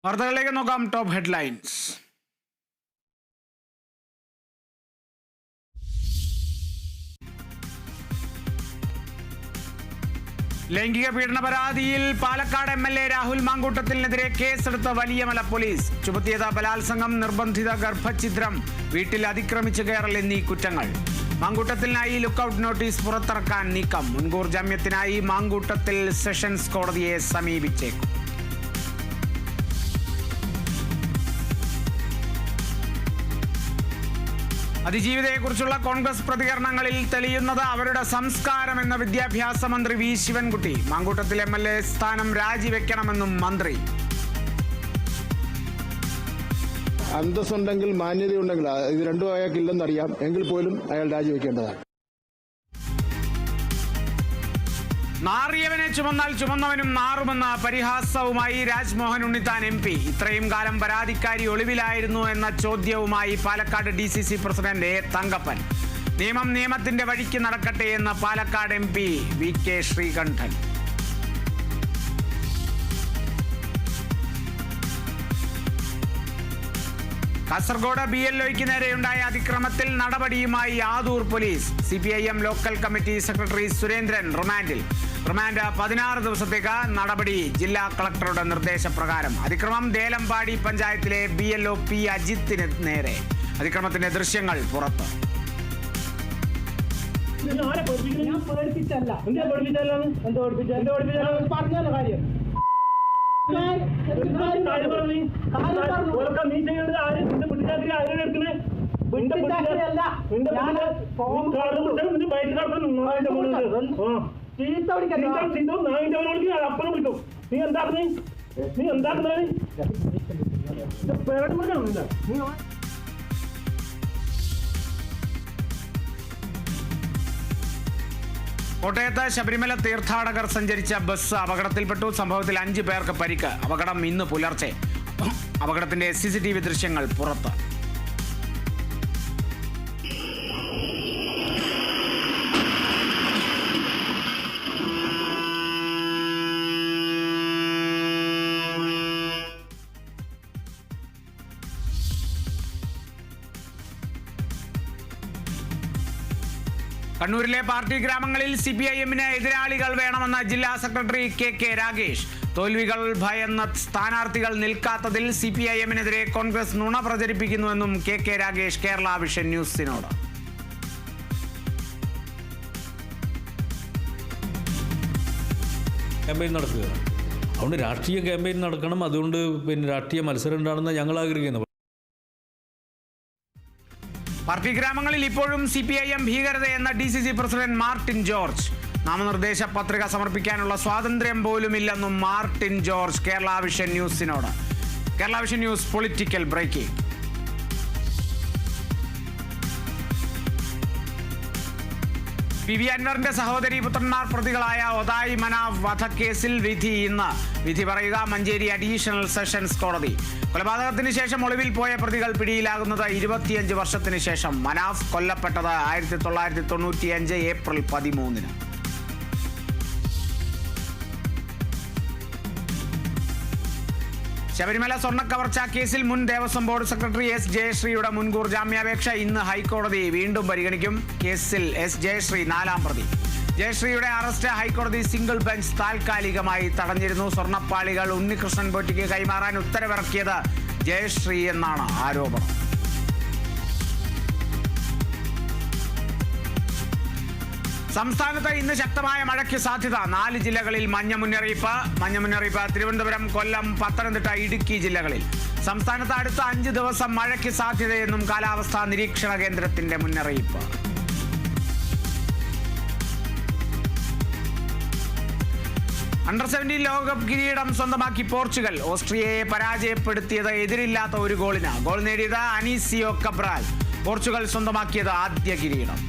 വാർത്തകളിലേക്ക് നോക്കാം. Top headlines. ലൈംഗിക പീഡന പരാതിയിൽ പാലക്കാട് MLA രാഹുൽ മാങ്കൂട്ടത്തിനെതിരെ കേസെടുത്ത വലിയമല പോലീസ്. ചുമത്തിയത് ബലാത്സംഗം, നിർബന്ധിത ഗർഭഛിദ്രം, വീട്ടിൽ അതിക്രമിച്ചു കയറൽ എന്നീ കുറ്റങ്ങൾ. മാങ്കൂട്ടത്തിനായി ലുക്കൌട്ട് നോട്ടീസ് പുറത്തിറക്കാൻ നീക്കം. മുൻകൂർ ജാമ്യത്തിനായി മാങ്കൂട്ടത്തിൽ സെഷൻസ് കോടതിയെ സമീപിച്ചേക്കും. അതിജീവിതയെക്കുറിച്ചുള്ള കോൺഗ്രസ് പ്രതികരണങ്ങളിൽ തെളിയുന്നത് അവരുടെ സംസ്കാരമെന്ന വിദ്യാഭ്യാസ മന്ത്രി വി ശിവൻകുട്ടി. മാങ്കൂട്ടത്തിൽ MLA സ്ഥാനം രാജിവെക്കണമെന്നും മന്ത്രി. അന്തസ്സുണ്ടെങ്കിൽ മാന്യതയുണ്ടെങ്കിൽ ഇത് രണ്ടും അയാൾക്കില്ലെന്നറിയാം, എങ്കിൽ പോലും അയാൾ രാജിവെക്കേണ്ടതാണ്. നാറിയവനെ ചുമന്നാൽ ചുമന്നവനും നാറുമെന്ന പരിഹാസവുമായി രാജ്മോഹൻ ഉണ്ണിത്താൻ MP. ഇത്രയും കാലം പരാതിക്കാരി ഒളിവിലായിരുന്നു എന്ന ചോദ്യവുമായി Palakkad DCC president A. Thankappan. നിയമം നിയമത്തിന്റെ വഴിക്ക് നടക്കട്ടെ എന്ന് പാലക്കാട് MP VK ശ്രീകണ്ഠൻ. കാസർഗോഡ് BLOയ്ക്ക് നേരെയുണ്ടായ അതിക്രമത്തിൽ നടപടിയുമായി Adoor police. CPIM local committee secretary Surendran റിമാൻഡിൽ. റിമാൻഡ് 16 ദിവസത്തേക്ക്. നടപടി ജില്ലാ കളക്ടറുടെ നിർദ്ദേശപ്രകാരം. അതിക്രമം ദേലമ്പാടി പഞ്ചായത്തിലെ BLO P. അജിത്തിന് നേരെ. അതിക്രമത്തിന്റെ ദൃശ്യങ്ങൾ പുറത്ത്. കോട്ടയത്ത് ശബരിമല തീർത്ഥാടകർ സഞ്ചരിച്ച ബസ് അപകടത്തിൽപ്പെട്ടു. സംഭവത്തിൽ 5 പേർക്ക് പരിക്ക്. അപകടം ഇന്ന് പുലർച്ചെ. അപകടത്തിന്റെ CCTV ദൃശ്യങ്ങൾ പുറത്ത്. കണ്ണൂരിലെ പാർട്ടി ഗ്രാമങ്ങളിൽ CPIMന് എതിരാളികൾ വേണമെന്ന ജില്ലാ സെക്രട്ടറി KK രാഗേഷ്. തോൽവികൾ ഭയന്ന സ്ഥാനാർത്ഥികൾ നിൽക്കാത്തതിൽ CPIMനെതിരെ കോൺഗ്രസ് നുണ പ്രചരിപ്പിക്കുന്നുവെന്നും KK രാഗേഷ് കേരള വിഷൻ ന്യൂസിനോട്. ക്യാമ്പയിൻ നടക്കുക, അതുകൊണ്ട് രാഷ്ട്രീയ ക്യാമ്പയിൻ നടക്കണം. അതുകൊണ്ട് രാഷ്ട്രീയ മത്സരം ഉണ്ടാണെന്ന് ഞങ്ങൾ ആഗ്രഹിക്കുന്നു. പാർട്ടി ഗ്രാമങ്ങളിൽ ഇപ്പോഴും CPIM ഭീകരതയെന്ന DCC പ്രസിഡന്റ് മാർട്ടിൻ ജോർജ്. നാമനിർദ്ദേശ പത്രിക സമർപ്പിക്കാനുള്ള സ്വാതന്ത്ര്യം പോലുമില്ലെന്നും മാർട്ടിൻ ജോർജ് കേരള വിഷൻ ന്യൂസിനോട്. Kerala vision news political breaking. PV അൻവറിന്റെ സഹോദരി പുത്രന്മാർ പ്രതികളായ ഒതായി മനാഫ് വധക്കേസിൽ വിധി ഇന്ന്. വിധി പറയുക മഞ്ചേരി അഡീഷണൽ സെഷൻസ് കോടതി. കൊലപാതകത്തിന് ശേഷം ഒളിവിൽ പോയ പ്രതികൾ പിടിയിലാകുന്നത് 25 വർഷത്തിന് ശേഷം. മനാഫ് കൊല്ലപ്പെട്ടത് 1995 ഏപ്രിൽ 13. ശബരിമല സ്വർണ്ണക്കവർച്ചാ കേസിൽ മുൻ ദേവസ്വം ബോർഡ് സെക്രട്ടറി S. ജയശ്രീയുടെ മുൻകൂർ ജാമ്യാപേക്ഷ ഇന്ന് ഹൈക്കോടതി വീണ്ടും പരിഗണിക്കും. കേസിൽ S. ജയശ്രീ 4ാം പ്രതി. ജയശ്രീയുടെ അറസ്റ്റ് ഹൈക്കോടതി സിംഗിൾ ബെഞ്ച് താൽക്കാലികമായി തടഞ്ഞിരുന്നു. സ്വർണ്ണപ്പാളികൾ ഉണ്ണികൃഷ്ണൻ പോറ്റിക്ക് കൈമാറാൻ ഉത്തരവിറക്കിയത് ജയശ്രീ എന്നാണ് ആരോപണം. സംസ്ഥാനത്ത് ഇന്ന് ശക്തമായ മഴയ്ക്ക് സാധ്യത. 4 ജില്ലകളിൽ മഞ്ഞ മുന്നറിയിപ്പ്. തിരുവനന്തപുരം, കൊല്ലം, പത്തനംതിട്ട, ഇടുക്കി ജില്ലകളിൽ. സംസ്ഥാനത്ത് അടുത്ത 5 ദിവസം മഴയ്ക്ക് സാധ്യതയെന്നും കാലാവസ്ഥാ നിരീക്ഷണ കേന്ദ്രത്തിന്റെ മുന്നറിയിപ്പ്. അണ്ടർ-17 ലോകകപ്പ് കിരീടം സ്വന്തമാക്കി പോർച്ചുഗൽ. ഓസ്ട്രിയയെ പരാജയപ്പെടുത്തിയത് എതിരില്ലാത്ത 1 ഗോളിന്. ഗോൾ നേടിയത് അനീസിയോ കബ്രാൽ. പോർച്ചുഗൽ സ്വന്തമാക്കിയത് ആദ്യ കിരീടം.